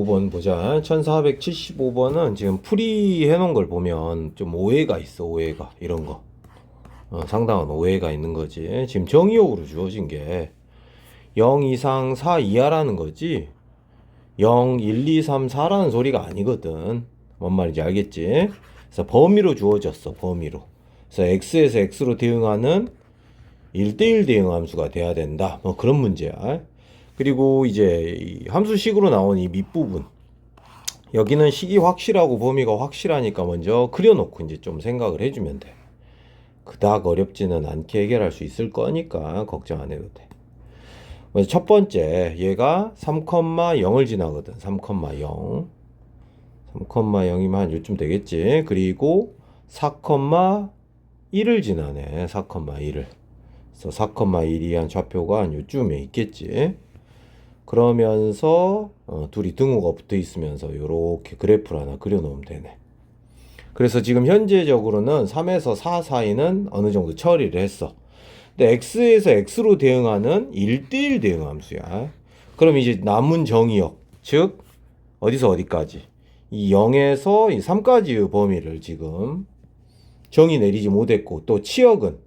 5번 보자. 1475번은 지금 풀이해 놓은 걸 보면 좀 오해가 있어. 오해가 이런 거 상당한 오해가 있는 거지. 지금 정의역으로 주어진 게 0 이상 4 이하라는 거지 0, 1, 2, 3, 4라는 소리가 아니거든. 뭔 말인지 알겠지? 그래서 범위로 주어졌어. 범위로. 그래서 x에서 x로 대응하는 1대1 대응 함수가 돼야 된다. 뭐 그런 문제야. 그리고 이제 이 함수식으로 나온 이 밑부분, 여기는 식이 확실하고 범위가 확실하니까 먼저 그려놓고 이제 좀 생각을 해주면 돼. 그닥 어렵지는 않게 해결할 수 있을 거니까 걱정 안 해도 돼. 먼저 첫 번째, 얘가 3,0을 지나거든. 3,0. 3,0이면 한 요쯤 되겠지. 그리고 4,1을 지나네. 4,1을. 그래서 4,1이 한 좌표가 한 요쯤에 있겠지. 그러면서 둘이 등호가 붙어 있으면서 요렇게 그래프를 하나 그려 놓으면 되네. 그래서 지금 현재적으로는 3에서 4 사이는 어느 정도 처리를 했어. 근데 x에서 x로 대응하는 1대1 대응 함수야. 그럼 이제 남은 정의역, 즉 어디서 어디까지? 이 0에서 이 3까지의 범위를 지금 정의 내리지 못했고, 또 치역은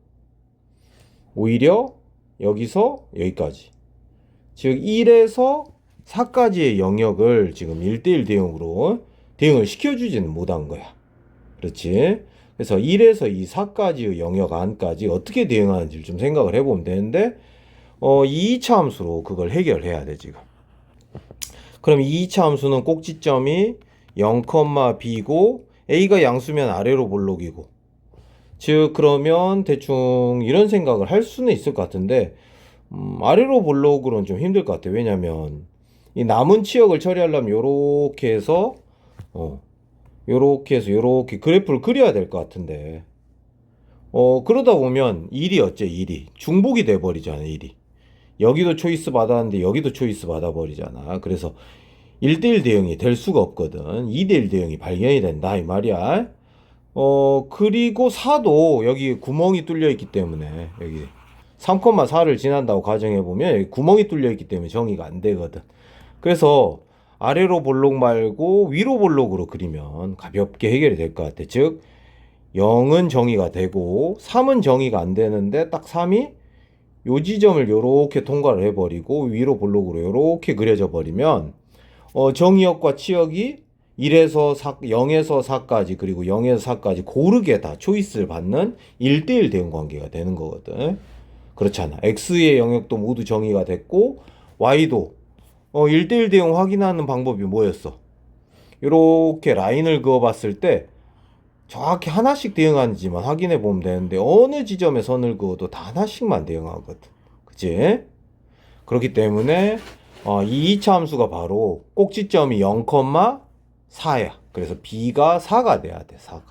오히려 여기서 여기까지, 즉 1에서 4까지의 영역을 지금 1대1 대응으로 대응을 시켜주지는 못한 거야. 그렇지? 그래서 1에서 이 4까지의 영역 안까지 어떻게 대응하는지를 좀 생각을 해보면 되는데, 이 2차 함수로 그걸 해결해야 돼 지금. 그럼 이 2차 함수는 꼭지점이 0, b고 a가 양수면 아래로 볼록이고, 즉 그러면 대충 이런 생각을 할 수는 있을 것 같은데, 아래로 볼록으로는 좀 힘들 것 같아. 왜냐면 이 남은 치역을 처리하려면 요렇게 해서 요렇게 해서 요렇게 그래프를 그려야 될 것 같은데, 그러다 보면 1이 어째 1이 중복이 돼 버리잖아. 1이 여기도 초이스 받았는데 여기도 초이스 받아 버리잖아. 그래서 1대1 대응이 될 수가 없거든. 2대1 대응이 발견이 된다 이 말이야. 그리고 4도 여기 구멍이 뚫려 있기 때문에, 여기 3,4를 지난다고 가정해보면 여기 구멍이 뚫려 있기 때문에 정의가 안 되거든. 그래서 아래로 볼록 말고 위로 볼록으로 그리면 가볍게 해결이 될 것 같아. 즉 0은 정의가 되고 3은 정의가 안 되는데, 딱 3이 요 지점을 요렇게 통과를 해버리고 위로 볼록으로 요렇게 그려져 버리면 정의역과 치역이 1에서 4, 0에서 4까지 그리고 0에서 4까지 고르게 다 초이스를 받는 1대1 대응 관계가 되는 거거든. 그렇잖아. X의 영역도 모두 정의가 됐고 Y도 1대1 대응 확인하는 방법이 뭐였어? 이렇게 라인을 그어 봤을 때 정확히 하나씩 대응하는지만 확인해 보면 되는데, 어느 지점에 선을 그어도 다 하나씩만 대응하거든. 그치? 그렇기 때문에 이 2차 함수가 바로 꼭지점이 0,4야. 그래서 b가 4가 돼야 돼. 4가.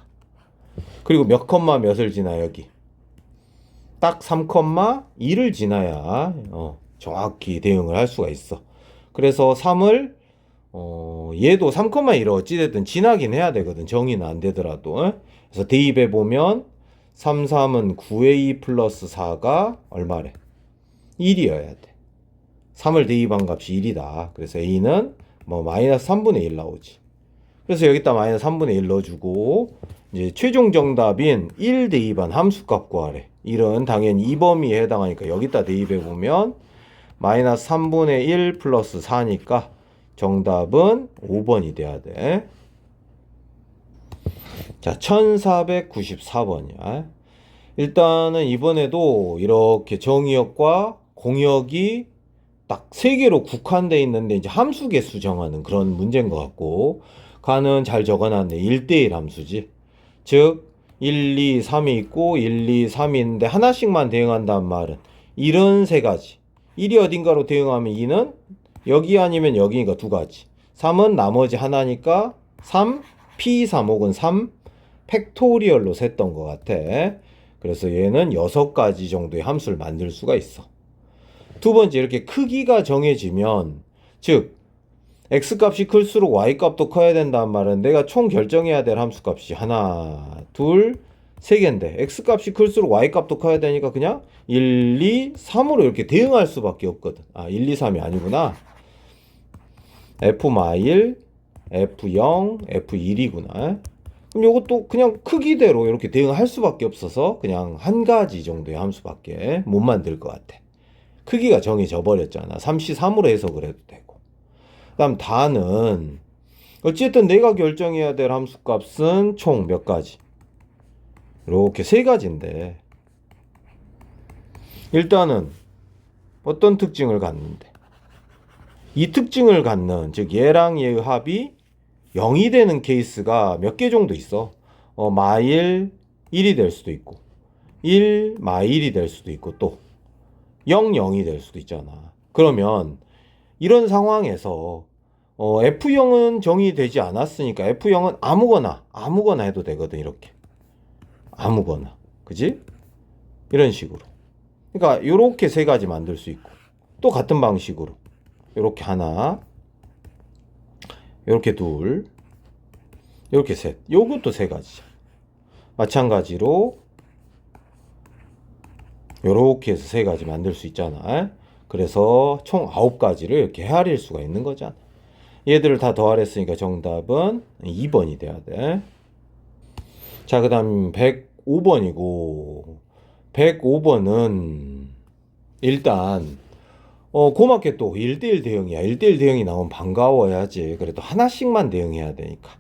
그리고 몇 컴마 몇을 지나? 여기 딱 3,2를 지나야 정확히 대응을 할 수가 있어. 그래서 3을 얘도 3,1을 어찌됐든 지나긴 해야 되거든. 정의는 안 되더라도. 그래서 대입해 보면 3, 3은 9a 플러스 4가 얼마래? 1이어야 돼. 3을 대입한 값이 1이다. 그래서 a는 뭐 마이너스 3분의 1 나오지. 그래서 여기다 마이너스 3분의 1 넣어주고, 이제 최종 정답인 1 대입한 함수값 구하래. 1은 당연히 이 범위에 해당하니까 여기다 대입해보면 마이너스 3분의 1 플러스 4니까 정답은 5번이 돼야 돼. 자, 1494번이야. 일단은 이번에도 이렇게 정의역과 공역이 딱 3개로 국한되어 있는데, 이제 함수 개수 정하는 그런 문제인 것 같고, 가는 잘 적어놨네. 1대1 함수지. 즉 1, 2, 3이 있고 1, 2, 3이 있는데 하나씩만 대응한다는 말은 1은 3가지, 1이 어딘가로 대응하면 2는 여기 아니면 여기니까 2가지, 3은 나머지 하나니까 3, P3 혹은 3 팩토리얼로 셌던 것 같아. 그래서 얘는 6가지 정도의 함수를 만들 수가 있어. 두 번째, 이렇게 크기가 정해지면, 즉 x값이 클수록 y값도 커야 된다는 말은 내가 총 결정해야 될 함수값이 하나, 둘, 세 개인데 x값이 클수록 y값도 커야 되니까 그냥 1, 2, 3으로 이렇게 대응할 수밖에 없거든. 1, 2, 3이 아니구나. F-마일, F0, F1이구나. 그럼 요것도 그냥 크기대로 이렇게 대응할 수밖에 없어서 그냥 한 가지 정도의 함수밖에 못 만들 것 같아. 크기가 정해져 버렸잖아. 3C3으로 해석을 해도 되고. 그 다음 다는 어쨌든 내가 결정해야 될 함수값은 총 몇 가지? 이렇게 세 가지인데 일단은 어떤 특징을 갖는데 이 특징을 갖는 즉 얘랑 얘의 합이 0이 되는 케이스가 몇 개 정도 있어. 마일 1이 될 수도 있고 1 마일이 될 수도 있고 또 0, 0이 될 수도 있잖아. 그러면 이런 상황에서 F0은 정의되지 않았으니까 F0은 아무거나 해도 되거든. 이렇게 아무거나, 그지? 이런 식으로. 그러니까 요렇게 세 가지 만들 수 있고 또 같은 방식으로 요렇게 하나, 요렇게 둘, 요렇게 셋. 요것도 세 가지죠. 마찬가지로 요렇게 해서 세 가지 만들 수 있잖아. 그래서 총 9가지를 이렇게 헤아릴 수가 있는 거잖아. 얘들을 다 더하랬으니까 정답은 2번이 돼야 돼. 자, 그 다음 105번이고 105번은 일단 고맙게 또 1대1 대응이야. 1대1 대응이 나오면 반가워야지. 그래도 하나씩만 대응해야 되니까.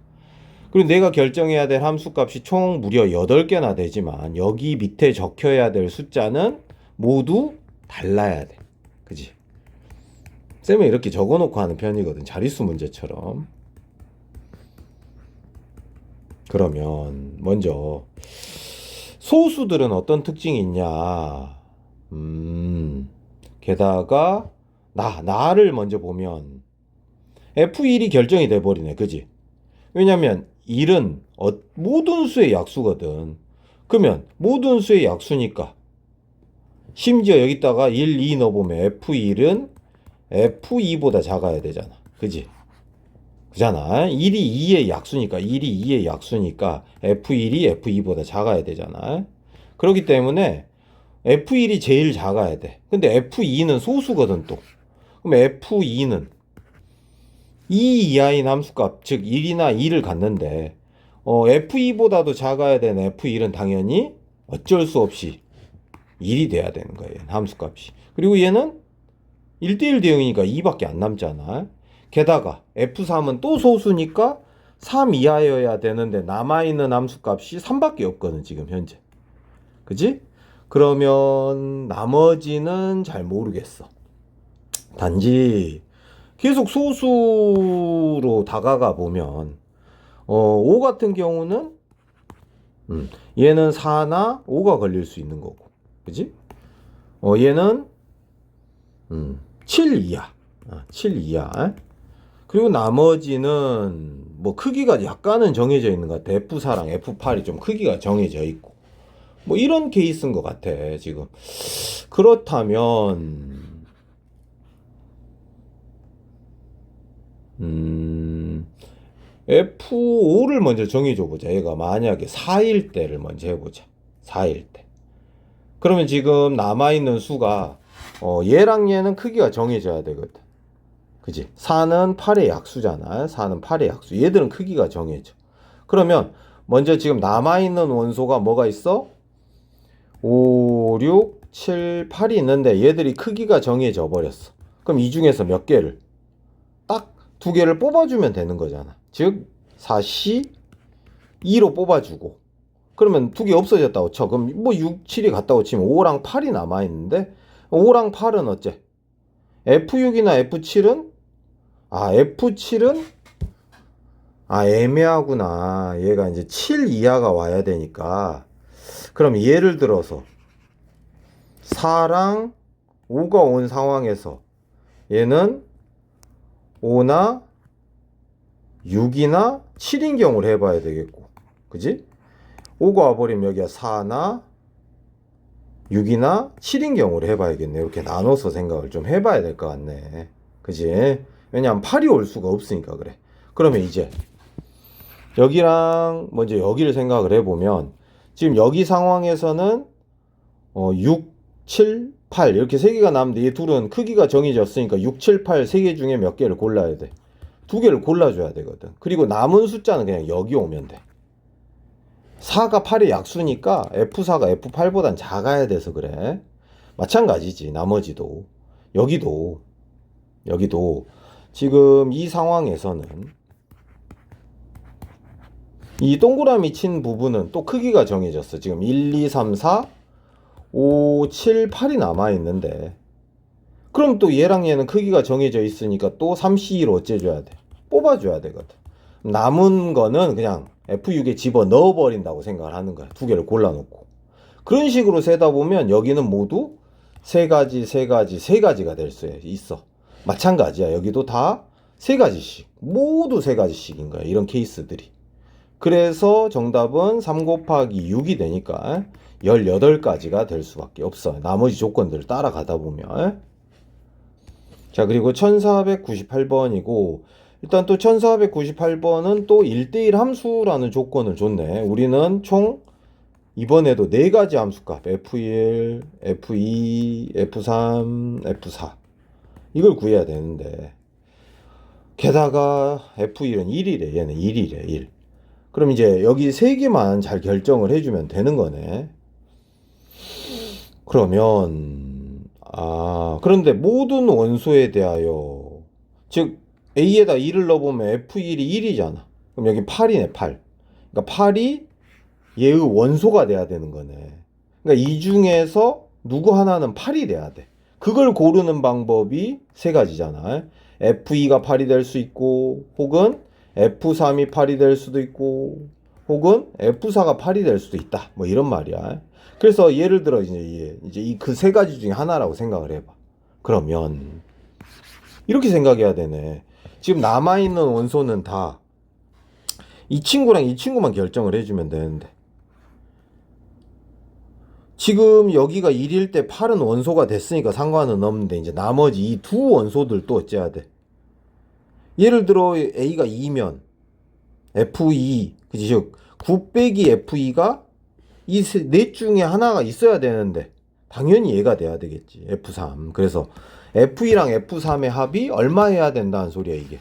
그리고 내가 결정해야 될 함수값이 총 무려 8개나 되지만 여기 밑에 적혀야 될 숫자는 모두 달라야 돼. 그지? 쌤은 이렇게 적어놓고 하는 편이거든. 자릿수 문제처럼. 그러면 먼저 소수들은 어떤 특징이 있냐? 게다가 나를 먼저 보면 F1이 결정이 돼버리네. 그지? 왜냐면 1은 모든 수의 약수거든. 그러면 모든 수의 약수니까 심지어 여기다가 1, 2 넣어보면 F1은 F2보다 작아야 되잖아. 그지? 그잖아. 1이 2의 약수니까 F1이 F2보다 작아야 되잖아. 그렇기 때문에 F1이 제일 작아야 돼. 근데 F2는 소수거든 또. 그럼 F2는 2 이하인 함수값, 즉 1이나 2를 갖는데 F2보다도 작아야 되는 F1은 당연히 어쩔 수 없이 1이 돼야 되는 거예요. 함수값이. 그리고 얘는 1대1 대응이니까 2밖에 안 남잖아. 게다가 F3은 또 소수니까 3 이하여야 되는데 남아있는 함수값이 3밖에 없거든 지금 현재. 그지? 그러면 나머지는 잘 모르겠어. 단지 계속 소수로 다가가 보면 5 같은 경우는 얘는 4나 5가 걸릴 수 있는 거고. 그지? 얘는 7 이하. 7 이하. 그리고 나머지는 뭐 크기가 약간은 정해져 있는 것 같아. F4랑 F8이 좀 크기가 정해져 있고. 뭐 이런 케이스인 것 같아, 지금. 그렇다면 F5를 먼저 정해줘 보자. 얘가 만약에 4일 때를 먼저 해보자. 4일 때. 그러면 지금 남아있는 수가 얘랑 얘는 크기가 정해져야 되거든. 그지? 4는 8의 약수잖아. 4는 8의 약수. 얘들은 크기가 정해져. 그러면 먼저 지금 남아있는 원소가 뭐가 있어? 5, 6, 7, 8이 있는데 얘들이 크기가 정해져 버렸어. 그럼 이 중에서 몇 개를? 딱 2개를 뽑아주면 되는 거잖아. 즉 4C 2로 뽑아주고 그러면 2개 없어졌다고 쳐. 그럼 뭐 6, 7이 같다고 치면 5랑 8이 남아있는데 5랑 8은 어째? F6이나 F7은 F7은 애매하구나. 얘가 이제 7 이하가 와야 되니까 그럼 예를 들어서 4랑 5가 온 상황에서 얘는 5나 6이나 7인 경우를 해봐야 되겠고, 그지? 5가 와버리면 여기가 4나 6이나 7인 경우를 해봐야겠네. 이렇게 나눠서 생각을 좀 해봐야 될 것 같네. 그지? 왜냐하면 8이 올 수가 없으니까 그래. 그러면 이제 여기랑 먼저 여기를 생각을 해보면 지금 여기 상황에서는 6, 7, 8 이렇게 3개가 남는데 이 둘은 크기가 정해졌으니까 6, 7, 8 3개 중에 몇 개를 골라야 돼? 두 개를 골라줘야 되거든. 그리고 남은 숫자는 그냥 여기 오면 돼. 4가 8의 약수니까 F4가 F8보단 작아야 돼서 그래. 마찬가지지. 나머지도. 여기도 지금 이 상황에서는 이 동그라미 친 부분은 또 크기가 정해졌어. 지금 1, 2, 3, 4, 5, 7, 8이 남아있는데 그럼 또 얘랑 얘는 크기가 정해져 있으니까 또 3C로 어째줘야 돼? 뽑아줘야 되거든. 남은 거는 그냥 F6에 집어 넣어버린다고 생각을 하는 거야. 두 개를 골라놓고. 그런 식으로 세다 보면 여기는 모두 세 가지가 될 수 있어. 마찬가지야. 여기도 다 세 가지씩. 모두 세 가지씩인 거야. 이런 케이스들이. 그래서 정답은 3 곱하기 6이 되니까 18가지가 될 수밖에 없어. 나머지 조건들을 따라가다 보면. 자, 그리고 1498번이고, 일단 또 1498번은 또 1대1 함수라는 조건을 줬네. 우리는 총 이번에도 4가지 함수값 F1, F2, F3, F4 이걸 구해야 되는데 게다가 F1은 1이래. 얘는 1이래. 1. 그럼 이제 여기 3개만 잘 결정을 해주면 되는 거네. 그러면 그런데 모든 원소에 대하여 즉 A에다 2를 넣어보면 F1이 1이잖아. 그럼 여기 8이네. 8. 그러니까 8이 얘의 원소가 돼야 되는 거네. 그러니까 이 중에서 누구 하나는 8이 돼야 돼. 그걸 고르는 방법이 세 가지잖아. F2가 8이 될 수 있고, 혹은 F3이 8이 될 수도 있고, 혹은 F4가 8이 될 수도 있다. 뭐 이런 말이야. 그래서 예를 들어 이제 이 그 세 가지 중에 하나라고 생각을 해봐. 그러면 이렇게 생각해야 되네. 지금 남아있는 원소는 다 이 친구랑 이 친구만 결정을 해주면 되는데 지금 여기가 1일 때 8은 원소가 됐으니까 상관은 없는데 이제 나머지 이 두 원소들도 어째야 돼? 예를 들어 A가 2면 F2 그치? 즉 9 빼기 F2가 이 넷 중에 하나가 있어야 되는데 당연히 얘가 돼야 되겠지. F3. 그래서 F2랑 F3의 합이 얼마 해야 된다는 소리야 이게.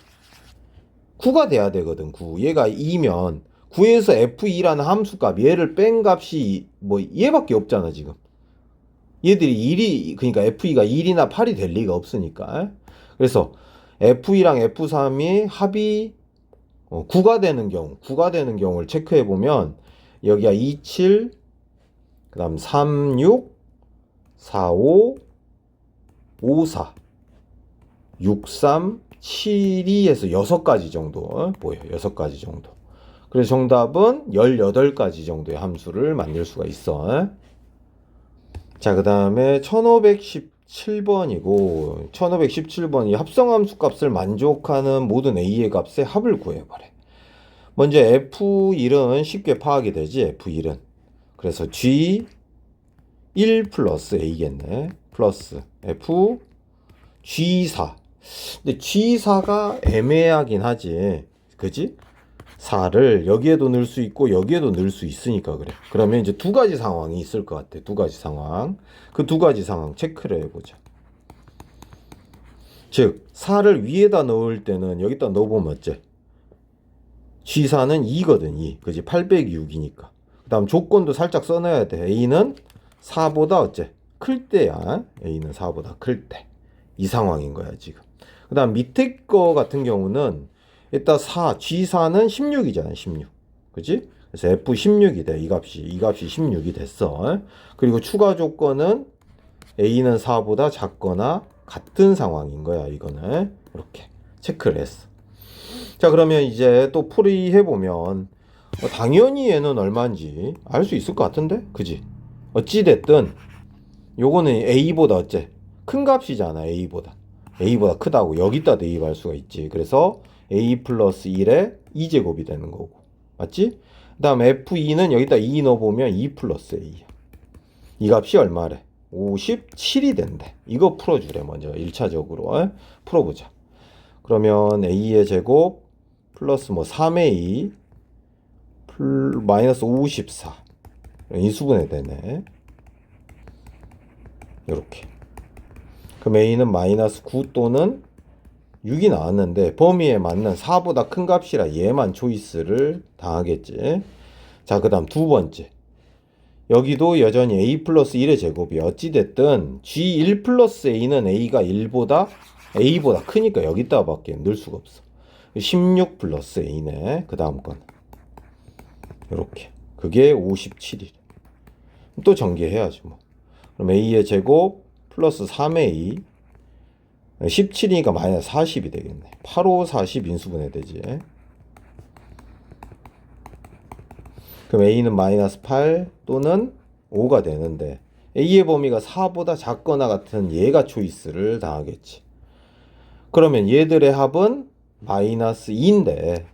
9가 돼야 되거든. 9. 얘가 2면 9에서 F2라는 함수값 얘를 뺀 값이 뭐 얘밖에 없잖아 지금. 얘들이 1이 그러니까 F2가 1이나 8이 될 리가 없으니까. 그래서 F2랑 F3이 합이 9가 되는 경우를 체크해 보면 여기가 27 그다음 36 45 54 63 72에서 6가지 정도 보여. 6가지 정도. 그래서 정답은 18가지 정도의 함수를 만들 수가 있어. 자, 그 다음에 1517번이고 1517번이 합성함수 값을 만족하는 모든 A의 값의 합을 구해보래. 먼저 F1은 쉽게 파악이 되지. F1은 그래서 G1 플러스 A겠네. 플러스 F G4. 근데 G4가 애매하긴 하지. 그지? 4를 여기에도 넣을 수 있고 여기에도 넣을 수 있으니까 그래. 그러면 이제 두 가지 상황이 있을 것 같아. 두 가지 상황. 그 두 가지 상황 체크를 해보자. 즉 4를 위에다 넣을 때는 여기다 넣어보면 어째? G4는 2거든. 2. 그지? 8 빼기 6이니까. 그 다음 조건도 살짝 써놔야 돼. A는 4보다 어째? 클 때야. A는 4보다 클 때. 이 상황인 거야 지금. 그 다음 밑에 거 같은 경우는 일단 G4는 16이잖아. 16. 그치? 그래서 F16이 돼. 이 값이 16이 됐어. 그리고 추가 조건은 A는 4보다 작거나 같은 상황인 거야. 이거는 이렇게 체크를 했어. 자, 그러면 이제 또 풀이해보면 당연히 얘는 얼마인지 알 수 있을 것 같은데? 그지? 어찌됐든 요거는 A보다 어째? 큰 값이잖아. A보다 크다고 여기다 대입할 수가 있지. 그래서 A 플러스 1의 2제곱이 되는 거고. 맞지? 그 다음 F2는 여기다 2 넣어보면 2 플러스 A야. 이 값이 얼마래? 57이 된대. 이거 풀어주래. 먼저 1차적으로 풀어보자. 그러면 A의 제곱 플러스 뭐 3A 마이너스 54 인수분해 되네. 이렇게. 그럼 A는 마이너스 9 또는 6이 나왔는데 범위에 맞는 4보다 큰 값이라 얘만 초이스를 당하겠지. 자, 그 다음 두 번째. 여기도 여전히 a 플러스 1의 제곱이 어찌됐든 g1 플러스 a는 a보다 크니까 여기다가 밖에 넣을 수가 없어. 16 플러스 a네. 그 다음 건 이렇게 그게 57이래. 또 전개해야지 뭐. 그럼 a의 제곱 플러스 3a 17이니까 마이너스 40이 되겠네. 8, 5, 40 인수분해 되지. 그럼 a는 마이너스 8 또는 5가 되는데 a의 범위가 4보다 작거나 같은 얘가 초이스를 당하겠지. 그러면 얘들의 합은 마이너스 2인데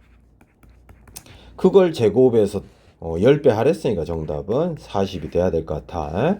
그걸 제곱해서 10배 하랬으니까 정답은 40이 돼야 될 것 같아.